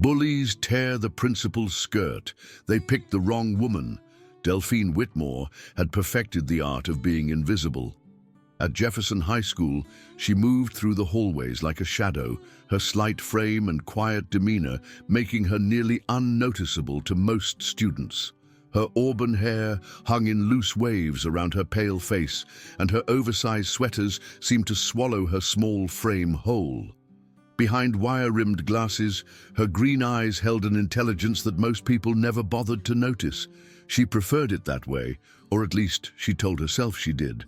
Bullies tear the principal's skirt. They picked the wrong woman. Delphine Whitmore had perfected the art of being invisible. At Jefferson High School, she moved through the hallways like a shadow, her slight frame and quiet demeanor making her nearly unnoticeable to most students. Her auburn hair hung in loose waves around her pale face, and her oversized sweaters seemed to swallow her small frame whole. Behind wire-rimmed glasses, her green eyes held an intelligence that most people never bothered to notice. She preferred it that way, or at least she told herself she did.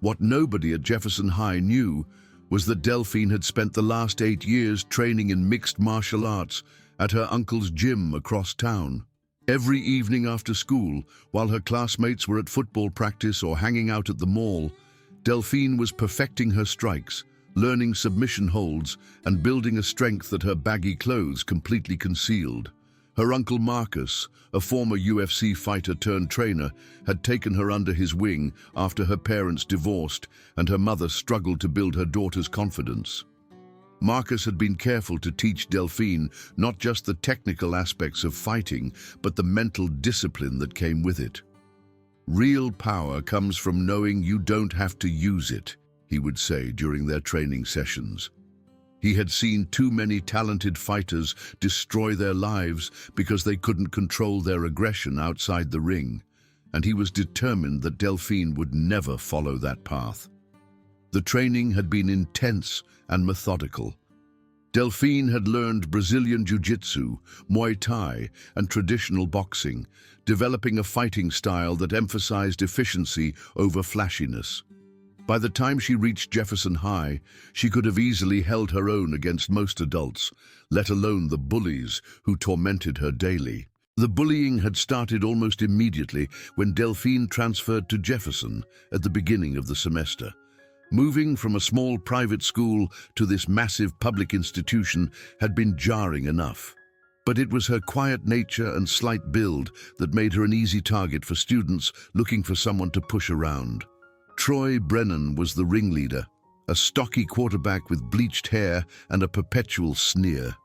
What nobody at Jefferson High knew was that Delphine had spent the last 8 years training in mixed martial arts at her uncle's gym across town. Every evening after school, while her classmates were at football practice or hanging out at the mall, Delphine was perfecting her strikes, learning submission holds, and building a strength that her baggy clothes completely concealed. Her uncle Marcus, a former UFC fighter turned trainer, had taken her under his wing after her parents divorced and her mother struggled to build her daughter's confidence. Marcus had been careful to teach Delphine not just the technical aspects of fighting, but the mental discipline that came with it. "Real power comes from knowing you don't have to use it," he would say during their training sessions. He had seen too many talented fighters destroy their lives because they couldn't control their aggression outside the ring, and he was determined that Delphine would never follow that path. The training had been intense and methodical. Delphine had learned Brazilian Jiu-Jitsu, Muay Thai, and traditional boxing, developing a fighting style that emphasized efficiency over flashiness. By the time she reached Jefferson High, she could have easily held her own against most adults, let alone the bullies who tormented her daily. The bullying had started almost immediately when Delphine transferred to Jefferson at the beginning of the semester. Moving from a small private school to this massive public institution had been jarring enough. But it was her quiet nature and slight build that made her an easy target for students looking for someone to push around. Troy Brennan was the ringleader, a stocky quarterback with bleached hair and a perpetual sneer.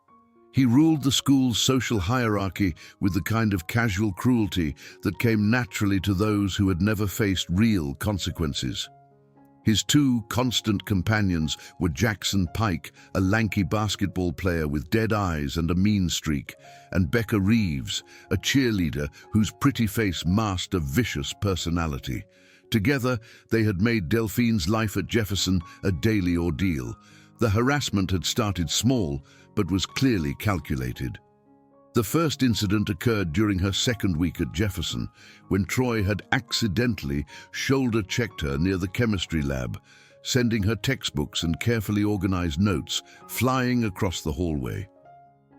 He ruled the school's social hierarchy with the kind of casual cruelty that came naturally to those who had never faced real consequences. His two constant companions were Jackson Pike, a lanky basketball player with dead eyes and a mean streak, and Becca Reeves, a cheerleader whose pretty face masked a vicious personality. Together, they had made Delphine's life at Jefferson a daily ordeal. The harassment had started small, but was clearly calculated. The first incident occurred during her second week at Jefferson, when Troy had accidentally shoulder-checked her near the chemistry lab, sending her textbooks and carefully organized notes flying across the hallway.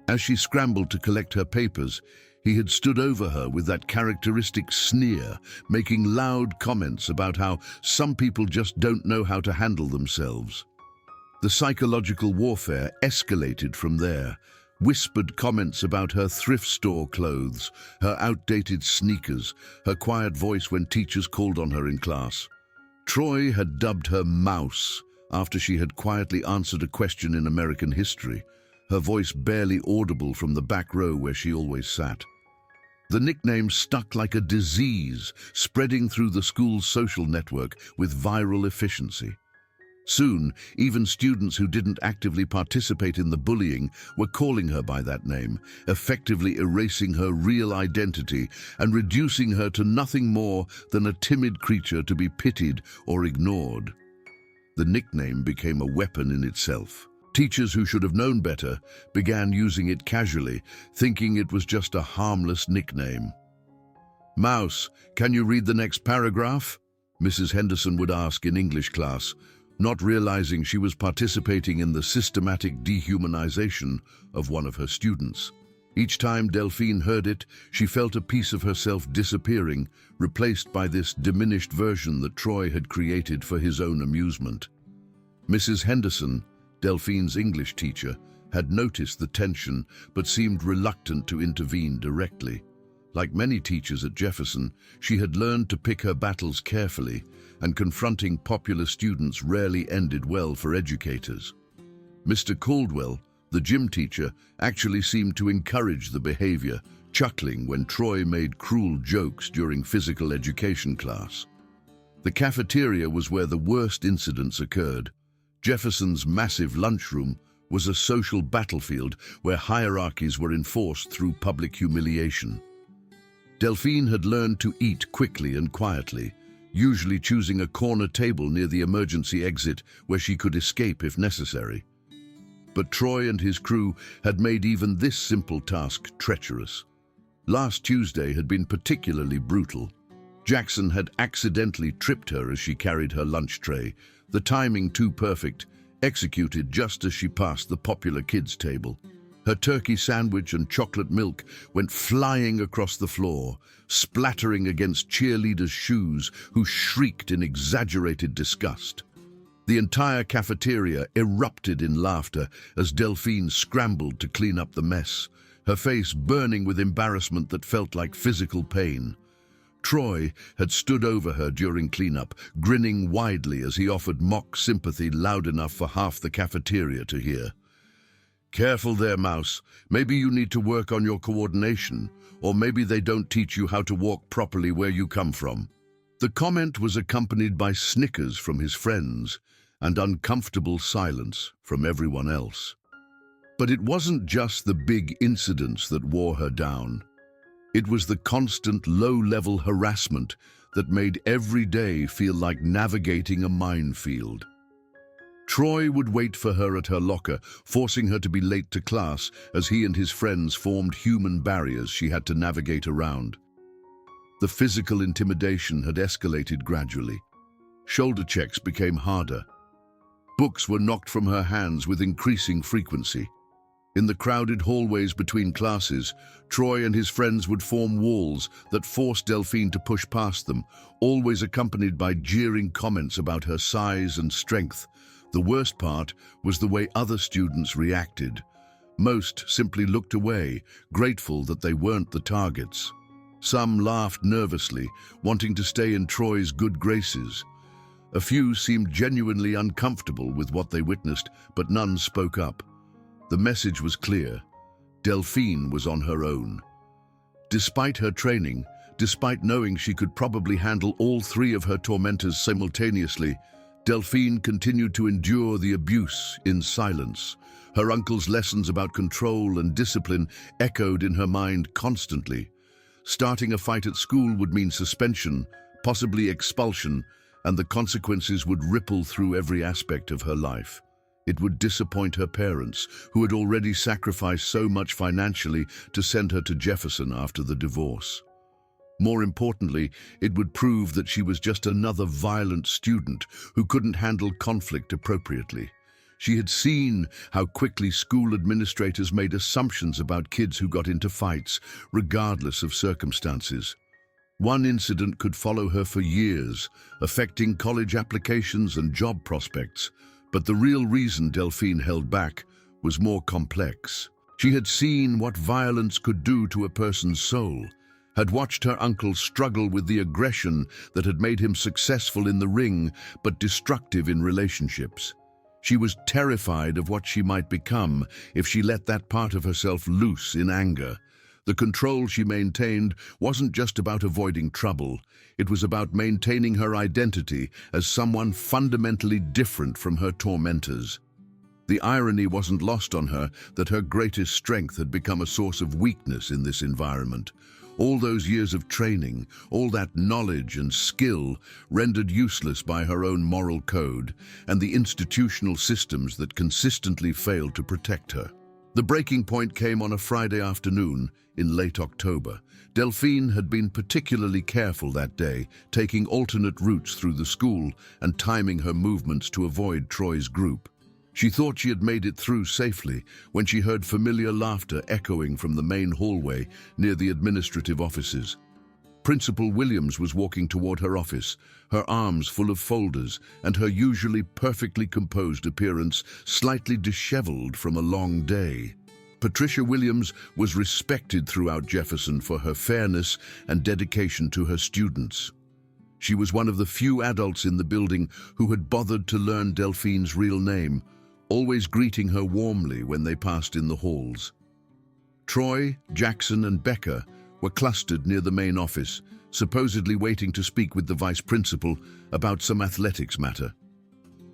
As she scrambled to collect her papers, he had stood over her with that characteristic sneer, making loud comments about how some people just don't know how to handle themselves. The psychological warfare escalated from there. Whispered comments about her thrift store clothes, her outdated sneakers, her quiet voice when teachers called on her in class. Troy had dubbed her Mouse after she had quietly answered a question in American history, her voice barely audible from the back row where she always sat. The nickname stuck like a disease, spreading through the school's social network with viral efficiency. Soon, even students who didn't actively participate in the bullying were calling her by that name, effectively erasing her real identity and reducing her to nothing more than a timid creature to be pitied or ignored. The nickname became a weapon in itself. Teachers who should have known better began using it casually, thinking it was just a harmless nickname. "Mouse, can you read the next paragraph?" Mrs. Henderson would ask in English class, not realizing she was participating in the systematic dehumanization of one of her students. Each time Delphine heard it, she felt a piece of herself disappearing, replaced by this diminished version that Troy had created for his own amusement. Mrs. Henderson, Delphine's English teacher, had noticed the tension but seemed reluctant to intervene directly. Like many teachers at Jefferson, she had learned to pick her battles carefully, and confronting popular students rarely ended well for educators. Mr. Caldwell, The gym teacher actually seemed to encourage the behavior, chuckling when Troy made cruel jokes during physical education class. The cafeteria was where the worst incidents occurred. Jefferson's massive lunchroom was a social battlefield where hierarchies were enforced through public humiliation. Delphine had learned to eat quickly and quietly, usually choosing a corner table near the emergency exit where she could escape if necessary. But Troy and his crew had made even this simple task treacherous. Last Tuesday had been particularly brutal. Jackson had accidentally tripped her as she carried her lunch tray, the timing too perfect, executed just as she passed the popular kids' table. Her turkey sandwich and chocolate milk went flying across the floor, splattering against cheerleaders' shoes who shrieked in exaggerated disgust. The entire cafeteria erupted in laughter as Delphine scrambled to clean up the mess, her face burning with embarrassment that felt like physical pain. Troy had stood over her during cleanup, grinning widely as he offered mock sympathy loud enough for half the cafeteria to hear. "Careful there, Mouse. Maybe you need to work on your coordination, or maybe they don't teach you how to walk properly where you come from." The comment was accompanied by snickers from his friends and uncomfortable silence from everyone else. But it wasn't just the big incidents that wore her down. It was the constant low-level harassment that made every day feel like navigating a minefield. Troy would wait for her at her locker, forcing her to be late to class as he and his friends formed human barriers she had to navigate around. The physical intimidation had escalated gradually. Shoulder checks became harder. Books were knocked from her hands with increasing frequency. In the crowded hallways between classes, Troy and his friends would form walls that forced Delphine to push past them, always accompanied by jeering comments about her size and strength. The worst part was the way other students reacted. Most simply looked away, grateful that they weren't the targets. Some laughed nervously, wanting to stay in Troy's good graces. A few seemed genuinely uncomfortable with what they witnessed, but none spoke up. The message was clear. Delphine was on her own. Despite her training, despite knowing she could probably handle all three of her tormentors simultaneously, Delphine continued to endure the abuse in silence. Her uncle's lessons about control and discipline echoed in her mind constantly. Starting a fight at school would mean suspension, possibly expulsion, and the consequences would ripple through every aspect of her life. It would disappoint her parents, who had already sacrificed so much financially to send her to Jefferson after the divorce. More importantly, it would prove that she was just another violent student who couldn't handle conflict appropriately. She had seen how quickly school administrators made assumptions about kids who got into fights, regardless of circumstances. One incident could follow her for years, affecting college applications and job prospects. But the real reason Delphine held back was more complex. She had seen what violence could do to a person's soul, had watched her uncle struggle with the aggression that had made him successful in the ring but destructive in relationships. She was terrified of what she might become if she let that part of herself loose in anger. The control she maintained wasn't just about avoiding trouble. It was about maintaining her identity as someone fundamentally different from her tormentors. The irony wasn't lost on her that her greatest strength had become a source of weakness in this environment. All those years of training, all that knowledge and skill rendered useless by her own moral code and the institutional systems that consistently failed to protect her. The breaking point came on a Friday afternoon in late October. Delphine had been particularly careful that day, taking alternate routes through the school and timing her movements to avoid Troy's group. She thought she had made it through safely when she heard familiar laughter echoing from the main hallway near the administrative offices. Principal Williams was walking toward her office, her arms full of folders and her usually perfectly composed appearance slightly disheveled from a long day. Patricia Williams was respected throughout Jefferson for her fairness and dedication to her students. She was one of the few adults in the building who had bothered to learn Delphine's real name, always greeting her warmly when they passed in the halls. Troy, Jackson, and Becca were clustered near the main office, supposedly waiting to speak with the vice principal about some athletics matter.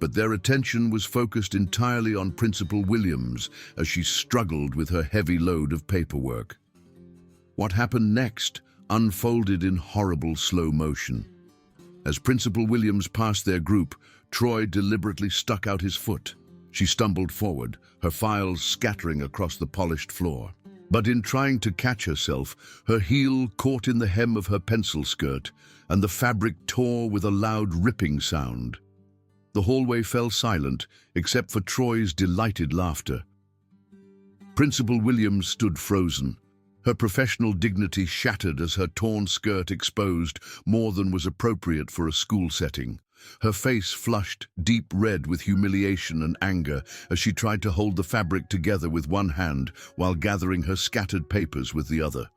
But their attention was focused entirely on Principal Williams as she struggled with her heavy load of paperwork. What happened next unfolded in horrible slow motion. As Principal Williams passed their group, Troy deliberately stuck out his foot. She stumbled forward, her files scattering across the polished floor. But in trying to catch herself, her heel caught in the hem of her pencil skirt, and the fabric tore with a loud ripping sound. The hallway fell silent, except for Troy's delighted laughter. Principal Williams stood frozen, her professional dignity shattered as her torn skirt exposed more than was appropriate for a school setting. Her face flushed deep red with humiliation and anger as she tried to hold the fabric together with one hand while gathering her scattered papers with the other.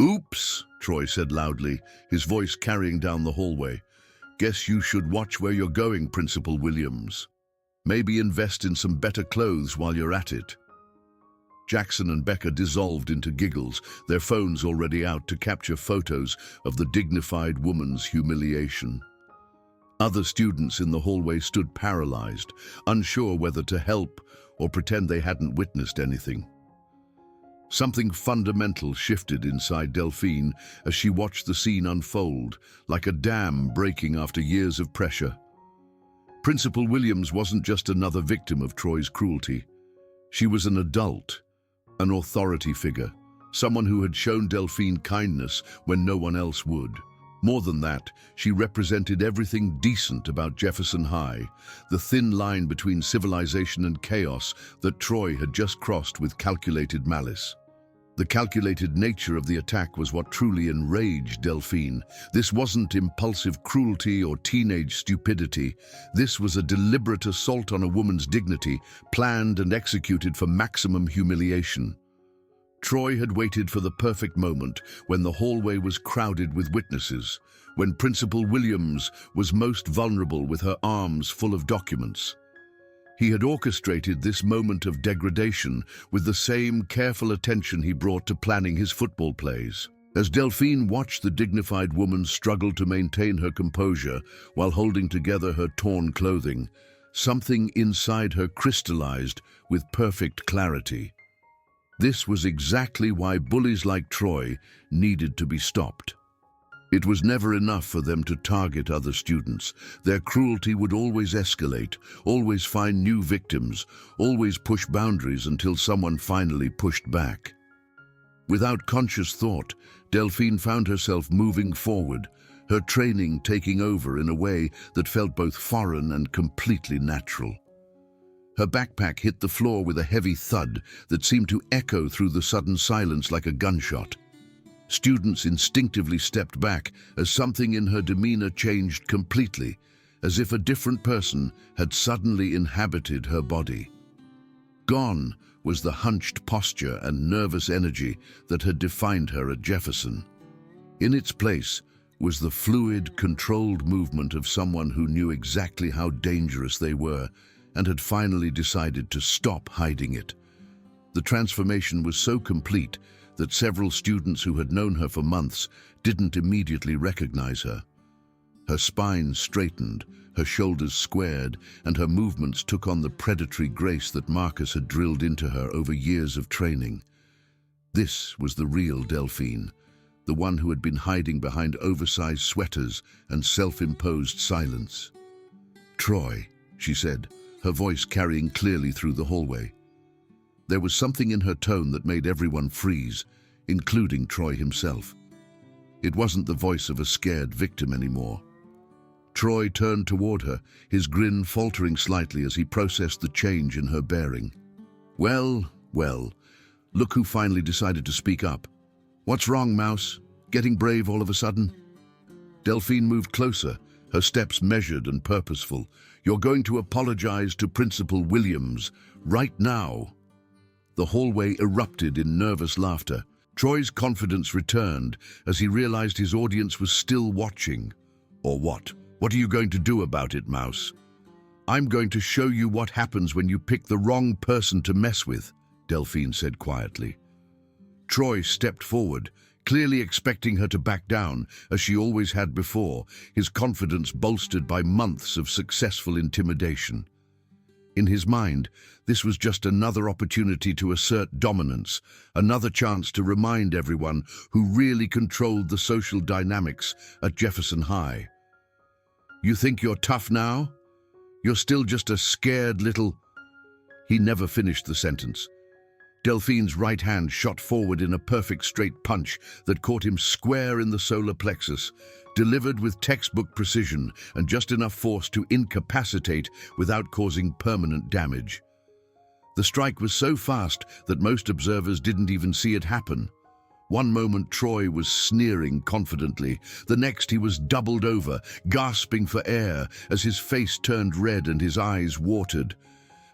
"Oops," Troy said loudly, his voice carrying down the hallway. "Guess you should watch where you're going, Principal Williams. Maybe invest in some better clothes while you're at it." Jackson and Becca dissolved into giggles, their phones already out to capture photos of the dignified woman's humiliation. Other students in the hallway stood paralyzed, unsure whether to help or pretend they hadn't witnessed anything. Something fundamental shifted inside Delphine as she watched the scene unfold, like a dam breaking after years of pressure. Principal Williams wasn't just another victim of Troy's cruelty. She was an adult, an authority figure, someone who had shown Delphine kindness when no one else would. More than that, she represented everything decent about Jefferson High, the thin line between civilization and chaos that Troy had just crossed with calculated malice. The calculated nature of the attack was what truly enraged Delphine. This wasn't impulsive cruelty or teenage stupidity. This was a deliberate assault on a woman's dignity, planned and executed for maximum humiliation. Troy had waited for the perfect moment when the hallway was crowded with witnesses, when Principal Williams was most vulnerable with her arms full of documents. He had orchestrated this moment of degradation with the same careful attention he brought to planning his football plays. As Delphine watched the dignified woman struggle to maintain her composure while holding together her torn clothing, something inside her crystallized with perfect clarity. This was exactly why bullies like Troy needed to be stopped. It was never enough for them to target other students. Their cruelty would always escalate, always find new victims, always push boundaries until someone finally pushed back. Without conscious thought, Delphine found herself moving forward, her training taking over in a way that felt both foreign and completely natural. Her backpack hit the floor with a heavy thud that seemed to echo through the sudden silence like a gunshot. Students instinctively stepped back as something in her demeanor changed completely, as if a different person had suddenly inhabited her body. Gone was the hunched posture and nervous energy that had defined her at Jefferson. In its place was the fluid, controlled movement of someone who knew exactly how dangerous they were and had finally decided to stop hiding it. The transformation was so complete that several students who had known her for months didn't immediately recognize her. Her spine straightened, her shoulders squared, and her movements took on the predatory grace that Marcus had drilled into her over years of training. This was the real Delphine, the one who had been hiding behind oversized sweaters and self-imposed silence. "Troy," she said, her voice carrying clearly through the hallway. There was something in her tone that made everyone freeze, including Troy himself. It wasn't the voice of a scared victim anymore. Troy turned toward her, his grin faltering slightly as he processed the change in her bearing. Well, look who finally decided to speak up. What's wrong, Mouse? Getting brave all of a sudden?" Delphine moved closer, her steps measured and purposeful. "You're going to apologize to Principal Williams, right now." The hallway erupted in nervous laughter. Troy's confidence returned as he realized his audience was still watching. "Or what? What are you going to do about it, Mouse?" "I'm going to show you what happens when you pick the wrong person to mess with," Delphine said quietly. Troy stepped forward, clearly expecting her to back down, as she always had before, his confidence bolstered by months of successful intimidation. In his mind, this was just another opportunity to assert dominance, another chance to remind everyone who really controlled the social dynamics at Jefferson High. "You think you're tough now? You're still just a scared little—" He never finished the sentence. Delphine's right hand shot forward in a perfect straight punch that caught him square in the solar plexus, delivered with textbook precision and just enough force to incapacitate without causing permanent damage. The strike was so fast that most observers didn't even see it happen. One moment Troy was sneering confidently, the next he was doubled over, gasping for air as his face turned red and his eyes watered.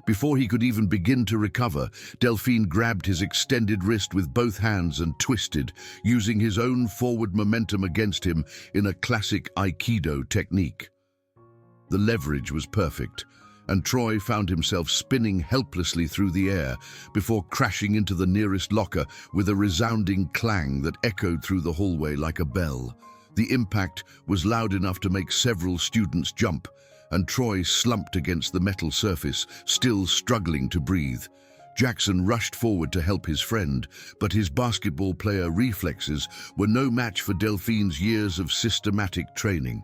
Before he could even begin to recover, Delphine grabbed his extended wrist with both hands and twisted, using his own forward momentum against him in a classic Aikido technique. The leverage was perfect, and Troy found himself spinning helplessly through the air before crashing into the nearest locker with a resounding clang that echoed through the hallway like a bell. The impact was loud enough to make several students jump, and Troy slumped against the metal surface, still struggling to breathe. Jackson rushed forward to help his friend, but his basketball player reflexes were no match for Delphine's years of systematic training.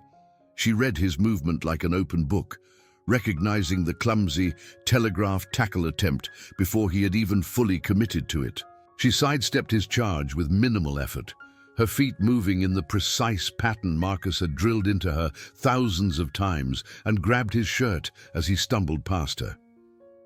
She read his movement like an open book, recognizing the clumsy, telegraph tackle attempt before he had even fully committed to it. She sidestepped his charge with minimal effort, her feet moving in the precise pattern Marcus had drilled into her thousands of times, and grabbed his shirt as he stumbled past her.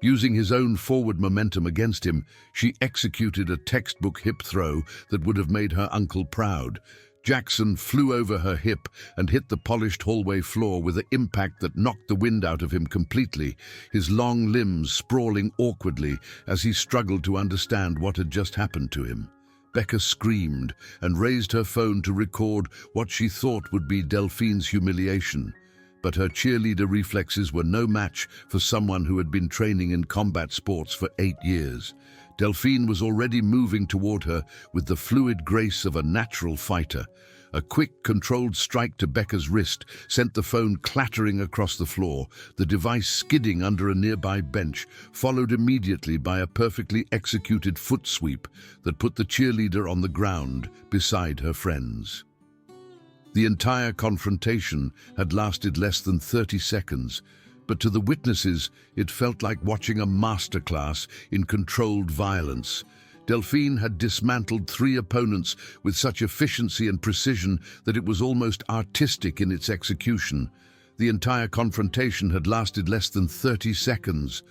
Using his own forward momentum against him, she executed a textbook hip throw that would have made her uncle proud. Jackson flew over her hip and hit the polished hallway floor with an impact that knocked the wind out of him completely, his long limbs sprawling awkwardly as he struggled to understand what had just happened to him. Becca screamed and raised her phone to record what she thought would be Delphine's humiliation, but her cheerleader reflexes were no match for someone who had been training in combat sports for 8 years. Delphine was already moving toward her with the fluid grace of a natural fighter. A quick, controlled strike to Becca's wrist sent the phone clattering across the floor, the device skidding under a nearby bench, followed immediately by a perfectly executed foot sweep that put the cheerleader on the ground beside her friends. The entire confrontation had lasted less than 30 seconds, but to the witnesses it felt like watching a masterclass in controlled violence. Delphine had dismantled 3 opponents with such efficiency and precision that it was almost artistic in its execution. The entire confrontation had lasted less than 30 seconds.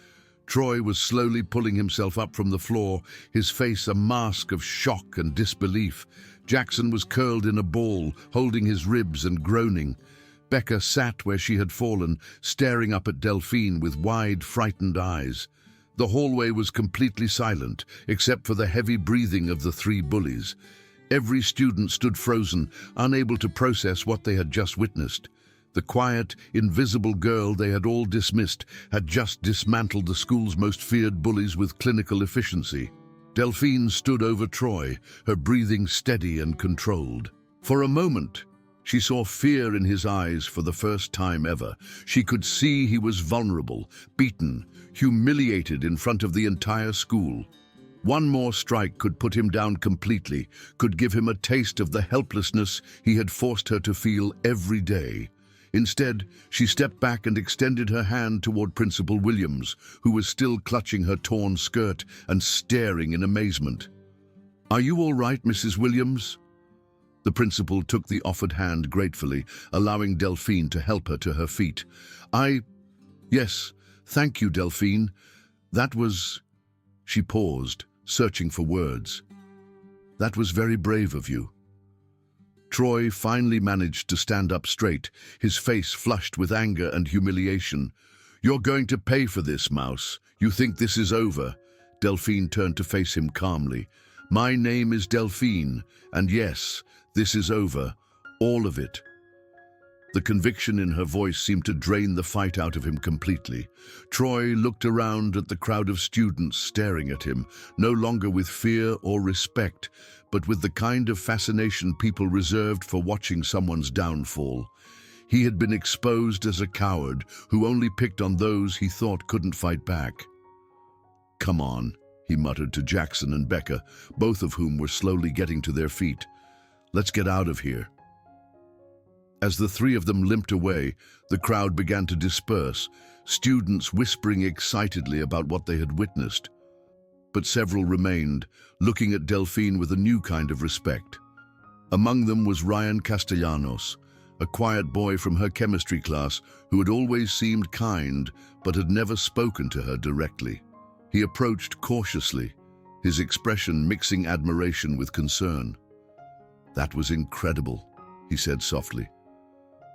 Troy was slowly pulling himself up from the floor, his face a mask of shock and disbelief. Jackson was curled in a ball, holding his ribs and groaning. Becca sat where she had fallen, staring up at Delphine with wide, frightened eyes. The hallway was completely silent, except for the heavy breathing of the 3 bullies. Every student stood frozen, unable to process what they had just witnessed. The quiet, invisible girl they had all dismissed had just dismantled the school's most feared bullies with clinical efficiency. Delphine stood over Troy, her breathing steady and controlled. For a moment, she saw fear in his eyes for the first time ever. She could see he was vulnerable, beaten, humiliated in front of the entire school. One more strike could put him down completely, could give him a taste of the helplessness he had forced her to feel every day. Instead, she stepped back and extended her hand toward Principal Williams, who was still clutching her torn skirt and staring in amazement. "Are you all right, Mrs. Williams?" The principal took the offered hand gratefully, allowing Delphine to help her to her feet. Yes, thank you, Delphine. That was—" She paused, searching for words. "That was very brave of you." Troy finally managed to stand up straight, his face flushed with anger and humiliation. "You're going to pay for this, Mouse. You think this is over?" Delphine turned to face him calmly. "My name is Delphine, and yes, this is over. All of it." The conviction in her voice seemed to drain the fight out of him completely. Troy looked around at the crowd of students staring at him, no longer with fear or respect, but with the kind of fascination people reserved for watching someone's downfall. He had been exposed as a coward who only picked on those he thought couldn't fight back. "Come on," he muttered to Jackson and Becca, both of whom were slowly getting to their feet. "Let's get out of here." As the three of them limped away, the crowd began to disperse, students whispering excitedly about what they had witnessed. But several remained, looking at Delphine with a new kind of respect. Among them was Ryan Castellanos, a quiet boy from her chemistry class who had always seemed kind but had never spoken to her directly. He approached cautiously, his expression mixing admiration with concern. "That was incredible," he said softly.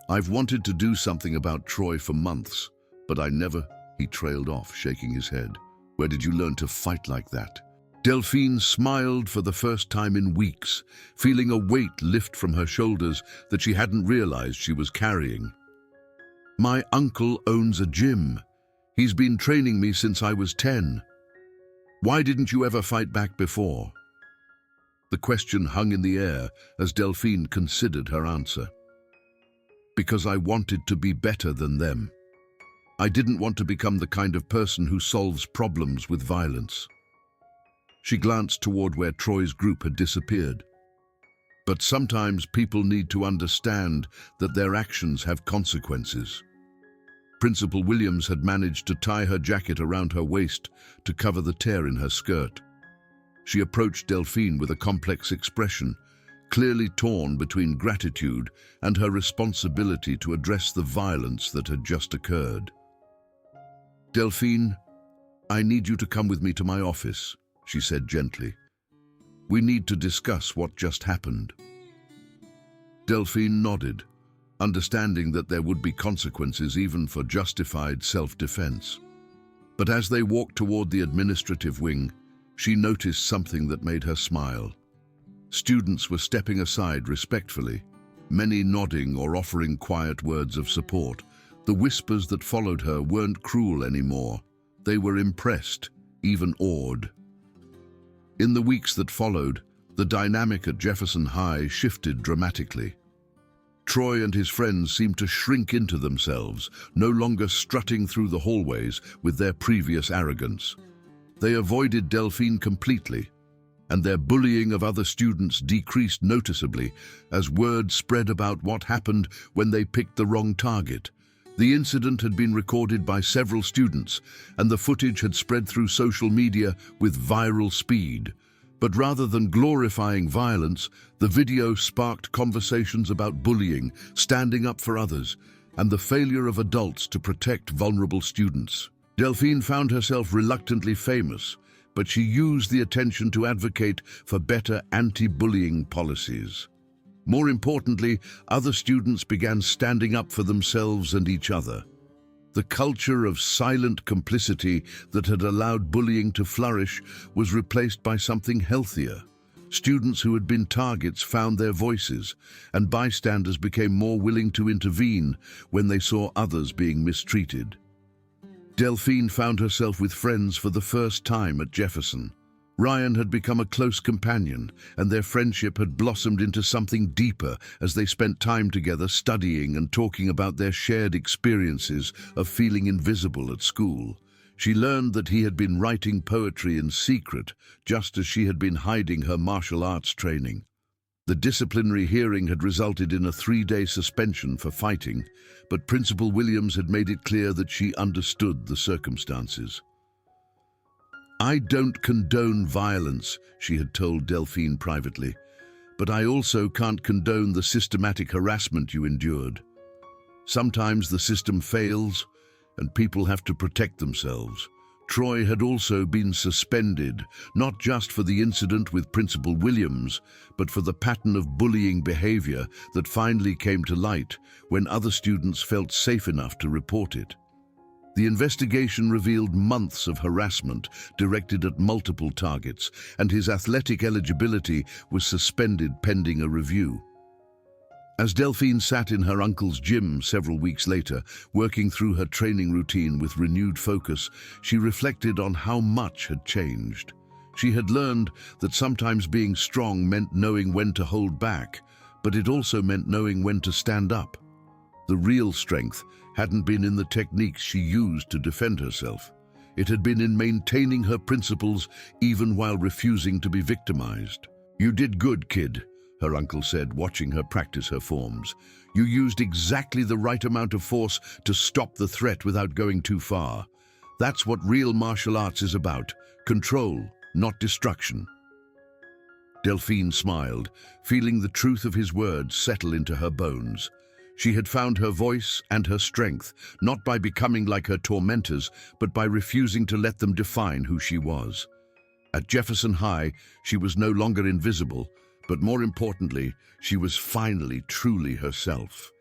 "I've wanted to do something about Troy for months, but I never—" He trailed off, shaking his head. "Where did you learn to fight like that?" Delphine smiled for the first time in weeks, feeling a weight lift from her shoulders that she hadn't realized she was carrying. "My uncle owns a gym. He's been training me since I was 10. Why didn't you ever fight back before?" The question hung in the air as Delphine considered her answer. "Because I wanted to be better than them. I didn't want to become the kind of person who solves problems with violence." She glanced toward where Troy's group had disappeared. "But sometimes people need to understand that their actions have consequences." Principal Williams had managed to tie her jacket around her waist to cover the tear in her skirt. She approached Delphine with a complex expression, clearly torn between gratitude and her responsibility to address the violence that had just occurred. "Delphine, I need you to come with me to my office," she said gently. "We need to discuss what just happened." Delphine nodded, understanding that there would be consequences even for justified self-defense. But as they walked toward the administrative wing, she noticed something that made her smile. Students were stepping aside respectfully, many nodding or offering quiet words of support. The whispers that followed her weren't cruel anymore. They were impressed, even awed. In the weeks that followed, the dynamic at Jefferson High shifted dramatically. Troy and his friends seemed to shrink into themselves, no longer strutting through the hallways with their previous arrogance. They avoided Delphine completely, and their bullying of other students decreased noticeably as word spread about what happened when they picked the wrong target. The incident had been recorded by several students, and the footage had spread through social media with viral speed. But rather than glorifying violence, the video sparked conversations about bullying, standing up for others, and the failure of adults to protect vulnerable students. Delphine found herself reluctantly famous, but she used the attention to advocate for better anti-bullying policies. More importantly, other students began standing up for themselves and each other. The culture of silent complicity that had allowed bullying to flourish was replaced by something healthier. Students who had been targets found their voices, and bystanders became more willing to intervene when they saw others being mistreated. Delphine found herself with friends for the first time at Jefferson. Ryan had become a close companion, and their friendship had blossomed into something deeper as they spent time together studying and talking about their shared experiences of feeling invisible at school. She learned that he had been writing poetry in secret, just as she had been hiding her martial arts training. The disciplinary hearing had resulted in a 3-day suspension for fighting, but Principal Williams had made it clear that she understood the circumstances. "I don't condone violence," she had told Delphine privately, "but I also can't condone the systematic harassment you endured. Sometimes the system fails, and people have to protect themselves." Troy had also been suspended, not just for the incident with Principal Williams, but for the pattern of bullying behavior that finally came to light when other students felt safe enough to report it. The investigation revealed months of harassment directed at multiple targets, and his athletic eligibility was suspended pending a review. As Delphine sat in her uncle's gym several weeks later, working through her training routine with renewed focus, she reflected on how much had changed. She had learned that sometimes being strong meant knowing when to hold back, but it also meant knowing when to stand up. The real strength hadn't been in the techniques she used to defend herself. It had been in maintaining her principles even while refusing to be victimized. "You did good, kid," her uncle said, watching her practice her forms. "You used exactly the right amount of force to stop the threat without going too far. That's what real martial arts is about: control, not destruction." Delphine smiled, feeling the truth of his words settle into her bones. She had found her voice and her strength, not by becoming like her tormentors, but by refusing to let them define who she was. At Jefferson High, she was no longer invisible, but more importantly, she was finally truly herself.